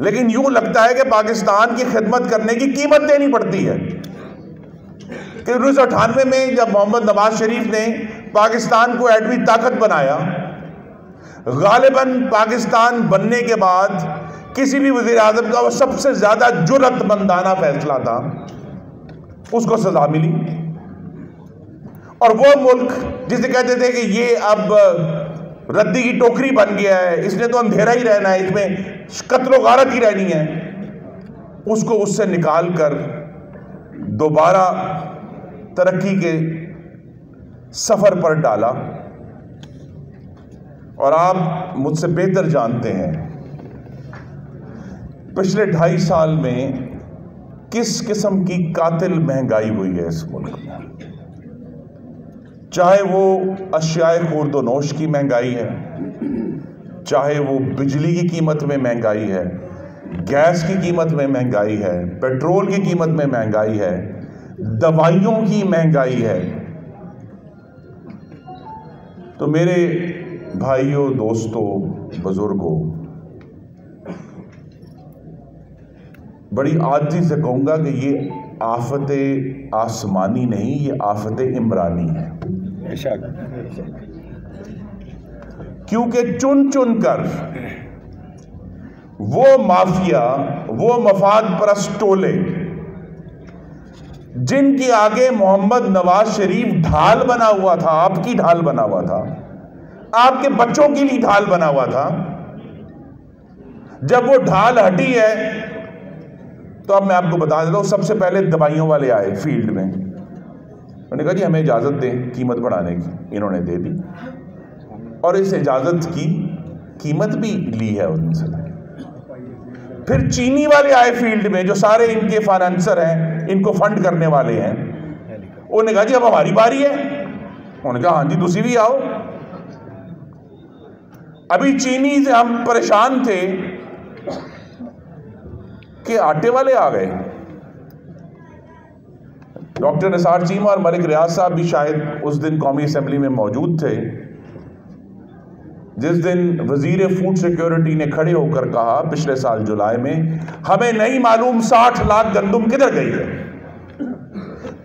لیکن یوں لگتا ہے کہ پاکستان کی خدمت کرنے کی قیمت دینی پڑتی ہے کہ 1998 میں جب محمد نواز شریف نے پاکستان کو ایٹمی طاقت بنایا، غالباً پاکستان بننے کے بعد کسی بھی وزیر اعظم کا وہ سب سے زیادہ جرأت مندانہ فیصلہ تھا، اس کو سزا ملی۔ اور وہ ملک جسے کہتے تھے کہ یہ اب ردی کی ٹوکری بن گیا ہے، اس نے تو اندھیرا ہی رہنا ہے، اس میں قتل و غارت ہی رہنی ہے، اس کو اس سے نکال کر دوبارہ ترقی کے سفر پر ڈالا۔ اور آپ مجھ سے بہتر جانتے ہیں پچھلے 2.5 سال میں کس قسم کی قاتل مہنگائی ہوئی ہے اس ملک میں، چاہے وہ اشیاء خورد و نوش کی مہنگائی ہے، چاہے وہ بجلی کی قیمت میں مہنگائی ہے، گیس کی قیمت میں مہنگائی ہے، پیٹرول کی قیمت میں مہنگائی ہے، دوائیوں کی مہنگائی ہے۔ تو میرے بھائیوں، دوستوں، بزرگوں، بڑی عاجزی سے کہوں گا کہ یہ آفت آسمانی نہیں، یہ آفت عمرانی ہے، کیونکہ چن چن کر وہ مافیا، وہ مفاد پرست ٹولے جن کے آگے محمد نواز شریف ڈھال بنا ہوا تھا، آپ کی ڈھال بنا ہوا تھا، آپ کے بچوں کے لیے ڈھال بنا ہوا تھا، جب وہ ڈھال ہٹی ہے تو اب میں آپ کو بتا دیتا ہوں، سب سے پہلے دوائیوں والے آئے فیلڈ میں، انہوں نے کہا جی ہمیں اجازت دیں قیمت بڑھانے کی، انہوں نے دے دی، اور اس اجازت کی قیمت بھی لی ہے ان سے۔ پھر چینی والے آئے فیلڈ میں، جو سارے ان کے فائنانسر ہیں، ان کو فنڈ کرنے والے ہیں، انہوں نے کہا جی اب ہماری باری ہے، انہوں نے کہا ہاں جی تسی بھی آؤ۔ ابھی چینی سے ہم پریشان تھے کہ آٹے والے آ گئے۔ ڈاکٹر نثار چیمہ اور ملک ریاض صاحب بھی شاید اس دن قومی اسمبلی میں موجود تھے، جس دن وزیر فوڈ سیکیورٹی نے کھڑے ہو کر کہا پچھلے سال جولائی میں، ہمیں نہیں معلوم 60 لاکھ گندم کدھر گئی ہے،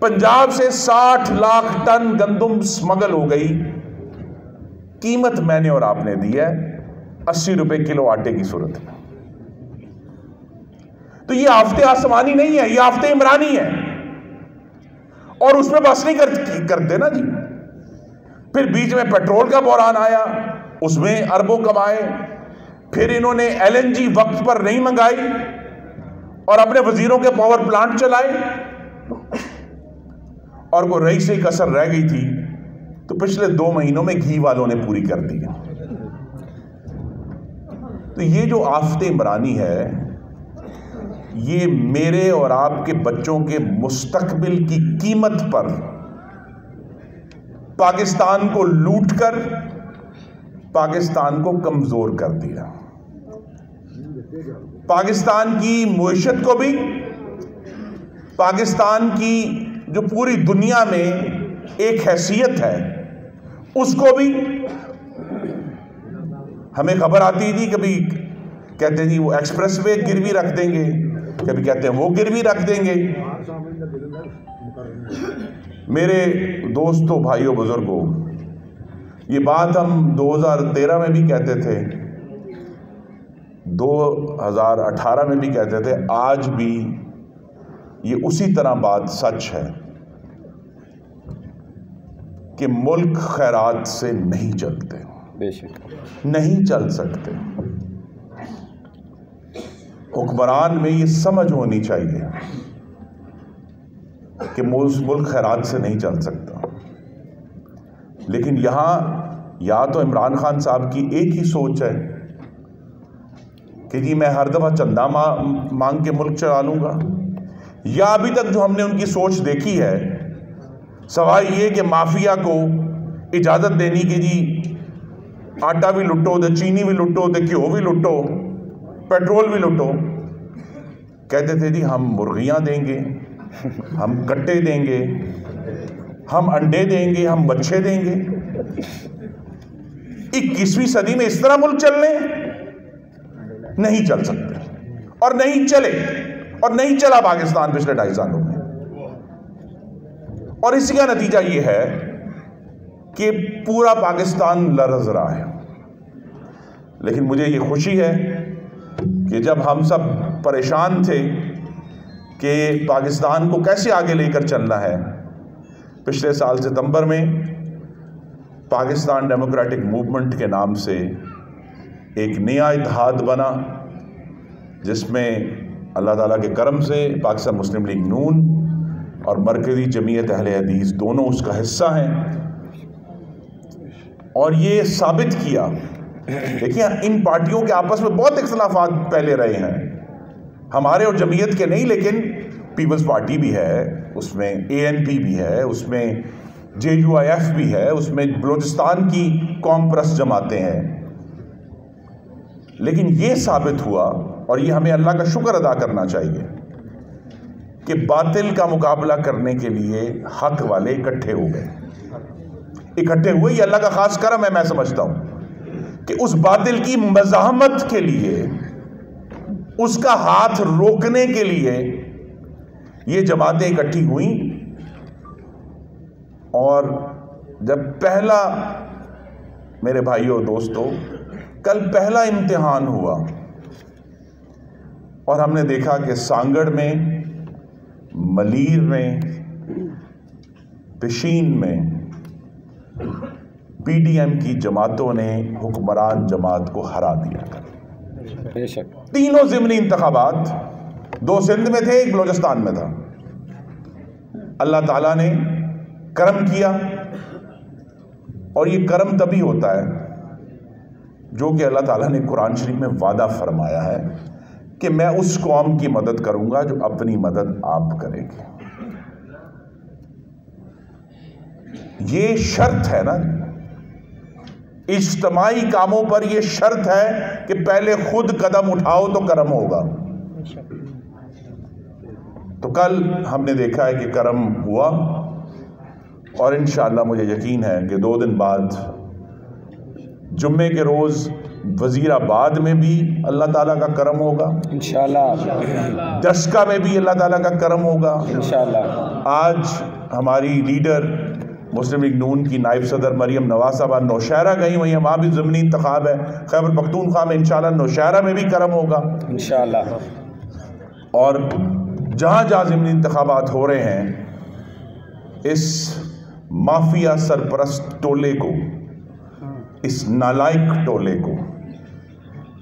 پنجاب سے 60 لاکھ ٹن گندم سمگل ہو گئی، قیمت میں نے اور آپ نے دی ہے 80 روپے کلو آٹے کی صورت میں۔ تو یہ آفت آسمانی نہیں ہے، یہ آفت عمرانی ہے، اور اس میں بس نہیں کرتے نا جی۔ پھر بیچ میں پیٹرول کا بحران آیا، اس میں اربوں کمائے، پھر انہوں نے LNG وقت پر نہیں منگائی اور اپنے وزیروں کے پاور پلانٹ چلائے، اور کوئی رئیس ایک کسر رہ گئی تھی تو پچھلے 2 مہینوں میں گھی والوں نے پوری کر دی۔ تو یہ جو آفت عمرانی ہے، یہ میرے اور آپ کے بچوں کے مستقبل کی قیمت پر پاکستان کو لوٹ کر پاکستان کو کمزور کر دیا، پاکستان کی معیشت کو بھی، پاکستان کی جو پوری دنیا میں ایک حیثیت ہے اس کو بھی۔ ہمیں خبر آتی تھی، کبھی کہتے ہیں جی وہ ایکسپریس وے گروی رکھ دیں گے، کبھی کہتے ہیں وہ گروی رکھ دیں گے۔ میرے دوستوں، بھائیوں، بزرگوں، یہ بات ہم 2013 میں بھی کہتے تھے، 2018 میں بھی کہتے تھے، آج بھی یہ اسی طرح بات سچ ہے کہ ملک خیرات سے نہیں چلتے، بے شک نہیں چل سکتے۔ حکمران میں یہ سمجھ ہونی چاہیے کہ ملک خیرات سے نہیں چل سکتا، لیکن یہاں یا تو عمران خان صاحب کی ایک ہی سوچ ہے کہ جی میں ہر دفعہ چندہ مانگ کے ملک چلا لوں گا، یا ابھی تک جو ہم نے ان کی سوچ دیکھی ہے سوائے یہ کہ مافیا کو اجازت دینی کہ جی آٹا بھی لٹو، تو چینی بھی لٹو، تو گھیو بھی لٹو، پیٹرول بھی لٹو، کہتے تھے جی ہم مرغیاں دیں گے، ہم کٹے دیں گے، ہم انڈے دیں گے، ہم بچے دیں گے۔ 21ویں صدی میں اس طرح ملک چلنے نہیں چل سکتے، اور نہیں چلے اور نہیں چلا پاکستان پچھلے 2.5 سالوں میں. اور اسی کا نتیجہ یہ ہے کہ پورا پاکستان لرز رہا ہے. لیکن مجھے یہ خوشی ہے کہ جب ہم سب پریشان تھے کہ پاکستان کو کیسے آگے لے کر چلنا ہے، پچھلے سال ستمبر میں پاکستان ڈیموکریٹک موومنٹ کے نام سے ایک نیا اتحاد بنا، جس میں اللہ تعالیٰ کے کرم سے پاکستان مسلم لیگ نون اور مرکزی جمعیت اہل حدیث دونوں اس کا حصہ ہیں. اور یہ ثابت کیا، دیکھیے ان پارٹیوں کے آپس میں بہت اختلافات پہلے رہے ہیں، ہمارے اور جمعیت کے نہیں، لیکن پیپلز پارٹی بھی ہے، اس میں ANP بھی ہے، اس میں JUIF بھی ہے، اس میں بلوچستان کی قوم پرست جماعتیں ہیں. لیکن یہ ثابت ہوا، اور یہ ہمیں اللہ کا شکر ادا کرنا چاہیے، کہ باطل کا مقابلہ کرنے کے لیے حق والے اکٹھے ہو گئے. اکٹھے ہوئے، یہ اللہ کا خاص کرم ہے. میں سمجھتا ہوں کہ اس باطل کی مزاحمت کے لیے، اس کا ہاتھ روکنے کے لیے یہ جماعتیں اکٹھی ہوئیں. اور جب پہلا، میرے بھائیوں دوستوں، کل پہلا امتحان ہوا اور ہم نے دیکھا کہ سانگڑ میں، ملیر میں، پشین میں PDM کی جماعتوں نے حکمران جماعت کو ہرا دیا. بے شک تینوں ضمنی انتخابات، 2 سندھ میں تھے، 1 بلوچستان میں تھا. اللہ تعالیٰ نے کرم کیا، اور یہ کرم تبھی ہوتا ہے جو کہ اللہ تعالیٰ نے قرآن شریف میں وعدہ فرمایا ہے کہ میں اس قوم کی مدد کروں گا جو اپنی مدد آپ کرے گی. یہ شرط ہے نا، اجتماعی کاموں پر یہ شرط ہے کہ پہلے خود قدم اٹھاؤ تو کرم ہوگا. تو کل ہم نے دیکھا ہے کہ کرم ہوا، اور انشاءاللہ مجھے یقین ہے کہ 2 دن بعد جمعے کے روز وزیر آباد میں بھی اللہ تعالیٰ کا کرم ہوگا انشاءاللہ. دشکا میں بھی اللہ تعالیٰ کا کرم ہوگا انشاءاللہ. آج ہماری لیڈر مسلم لیگ نون کی نائب صدر مریم نواز صاحبہ نوشہرہ گئی ہوئی ہیں، وہاں بھی ضمنی انتخاب ہے. خیبر پختونخوا میں انشاءاللہ نوشہرہ میں بھی کرم ہوگا انشاءاللہ. اور جہاں جہاں ضمنی انتخابات ہو رہے ہیں، اس مافیا سرپرست ٹولے کو، اس نالائق ٹولے کو،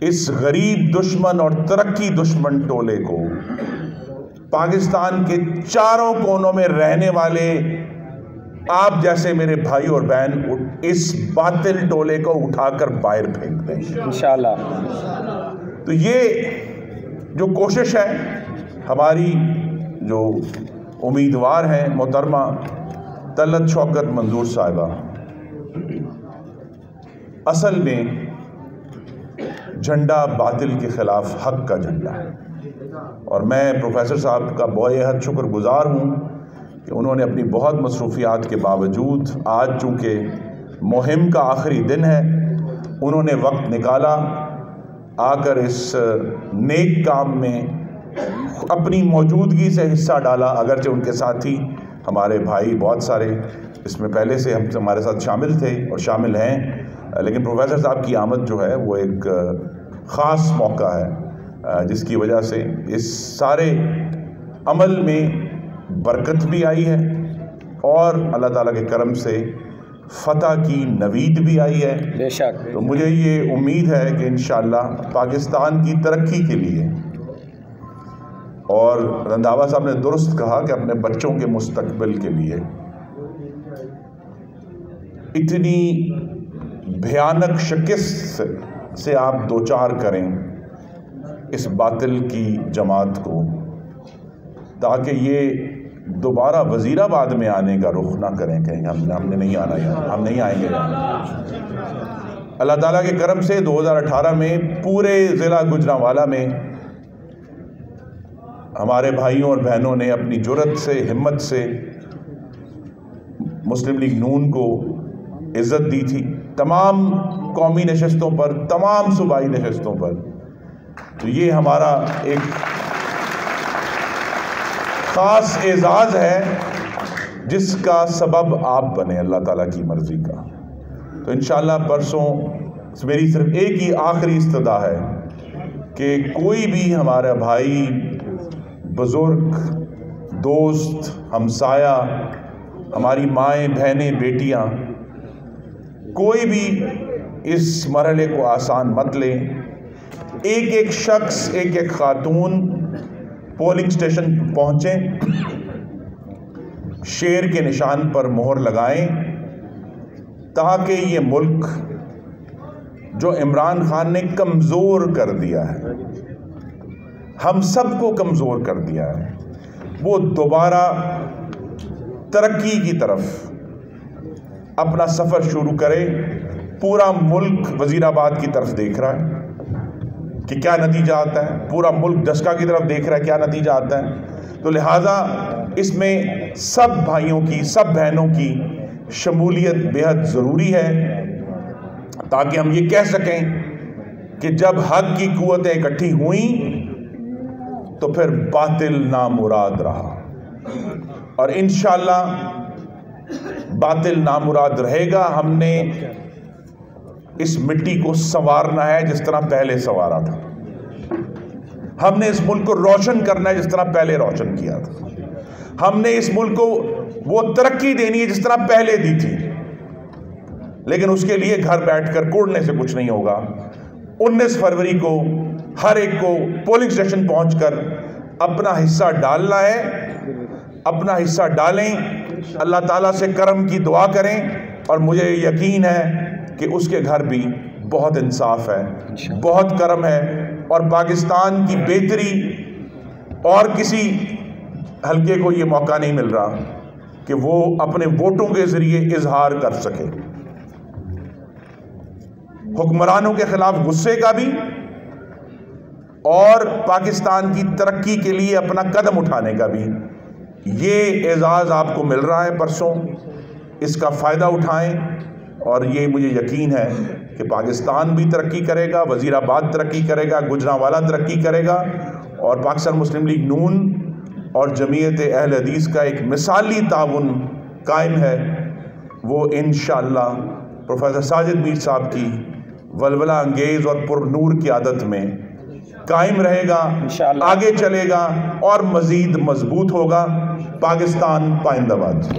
اس غریب دشمن اور ترقی دشمن ٹولے کو، پاکستان کے چاروں کونوں میں رہنے والے آپ جیسے میرے بھائی اور بہن اس باطل ٹولے کو اٹھا کر باہر پھینک دیں انشاءاللہ. تو یہ جو کوشش ہے ہماری، جو امیدوار ہیں محترمہ طلعت شوکت منظور صاحبہ، اصل میں جھنڈا باطل کے خلاف حق کا جھنڈا ہے. اور میں پروفیسر صاحب کا بہت حد شکر گزار ہوں کہ انہوں نے اپنی بہت مصروفیات کے باوجود، آج چونکہ مہم کا آخری دن ہے، انہوں نے وقت نکالا، آ کر اس نیک کام میں اپنی موجودگی سے حصہ ڈالا. اگرچہ ان کے ساتھی ہمارے بھائی بہت سارے اس میں پہلے سے ہمارے ساتھ شامل تھے اور شامل ہیں، لیکن پروفیسر صاحب کی آمد جو ہے وہ ایک خاص موقع ہے، جس کی وجہ سے اس سارے عمل میں برکت بھی آئی ہے، اور اللہ تعالیٰ کے کرم سے فتح کی نوید بھی آئی ہے بے شک. تو مجھے یہ امید ہے کہ انشاءاللہ پاکستان کی ترقی کے لیے، اور رنداوا صاحب نے درست کہا کہ اپنے بچوں کے مستقبل کے لیے، اتنی بھیانک شکست سے آپ دوچار کریں اس باطل کی جماعت کو، تاکہ یہ دوبارہ وزیر آباد میں آنے کا رخ نہ کریں کہیں ہم نے نہیں آنا یہاں، ہم نہیں آئیں گے یہاں. اللہ تعالیٰ کے کرم سے 2018 میں پورے ضلع گوجرانوالا میں ہمارے بھائیوں اور بہنوں نے اپنی جرأت سے، ہمت سے مسلم لیگ نون کو عزت دی تھی. تمام قومی نشستوں پر، تمام صوبائی نشستوں پر تو یہ ہمارا ایک خاص اعزاز ہے جس کا سبب آپ بنے اللہ تعالیٰ کی مرضی کا۔ تو انشاءاللہ پرسوں میری صرف ایک ہی آخری استدعا ہے کہ کوئی بھی ہمارا بھائی، بزرگ، دوست، ہمسایہ، ہماری مائیں، بہنیں، بیٹیاں، کوئی بھی اس مرحلے کو آسان مت لیں۔ ایک ایک شخص، ایک ایک خاتون پولنگ سٹیشن پہنچیں، شیر کے نشان پر مہر لگائیں، تاکہ یہ ملک جو عمران خان نے کمزور کر دیا ہے، ہم سب کو کمزور کر دیا ہے، وہ دوبارہ ترقی کی طرف اپنا سفر شروع کرے۔ پورا ملک وزیر آباد کی طرف دیکھ رہا ہے کہ کیا نتیجہ آتا ہے، پورا ملک ڈسکا کی طرف دیکھ رہا ہے کیا نتیجہ آتا ہے۔ تو لہٰذا اس میں سب بھائیوں کی، سب بہنوں کی شمولیت بہت ضروری ہے، تاکہ ہم یہ کہہ سکیں کہ جب حق کی قوتیں اکٹھی ہوئیں تو پھر باطل نامراد رہا، اور انشاءاللہ باطل نامراد رہے گا۔ ہم نے اس مٹی کو سنوارنا ہے جس طرح پہلے سنوارا تھا، ہم نے اس ملک کو روشن کرنا ہے جس طرح پہلے روشن کیا تھا، ہم نے اس ملک کو وہ ترقی دینی ہے جس طرح پہلے دی تھی۔ لیکن اس کے لیے گھر بیٹھ کر کوڑنے سے کچھ نہیں ہوگا۔ 19 فروری کو ہر ایک کو پولنگ سٹیشن پہنچ کر اپنا حصہ ڈالنا ہے، اپنا حصہ ڈالیں، اللہ تعالیٰ سے کرم کی دعا کریں، اور مجھے یقین ہے کہ اس کے گھر بھی بہت انصاف ہے، بہت کرم ہے، اور پاکستان کی بہتری اور کسی حلقے کو یہ موقع نہیں مل رہا کہ وہ اپنے ووٹوں کے ذریعے اظہار کر سکے، حکمرانوں کے خلاف غصے کا بھی، اور پاکستان کی ترقی کے لیے اپنا قدم اٹھانے کا بھی۔ یہ اعزاز آپ کو مل رہا ہے پرسوں، اس کا فائدہ اٹھائیں، اور یہ مجھے یقین ہے کہ پاکستان بھی ترقی کرے گا، وزیر آباد ترقی کرے گا، گجرانوالہ ترقی کرے گا، اور پاکستان مسلم لیگ نون اور جمعیت اہل حدیث کا ایک مثالی تعاون قائم ہے، وہ انشاءاللہ پروفیسر ساجد میر صاحب کی ولولہ انگیز اور پر نور قیادت میں قائم رہے گا، آگے چلے گا اور مزید مضبوط ہوگا۔ پاکستان پائندہ باد۔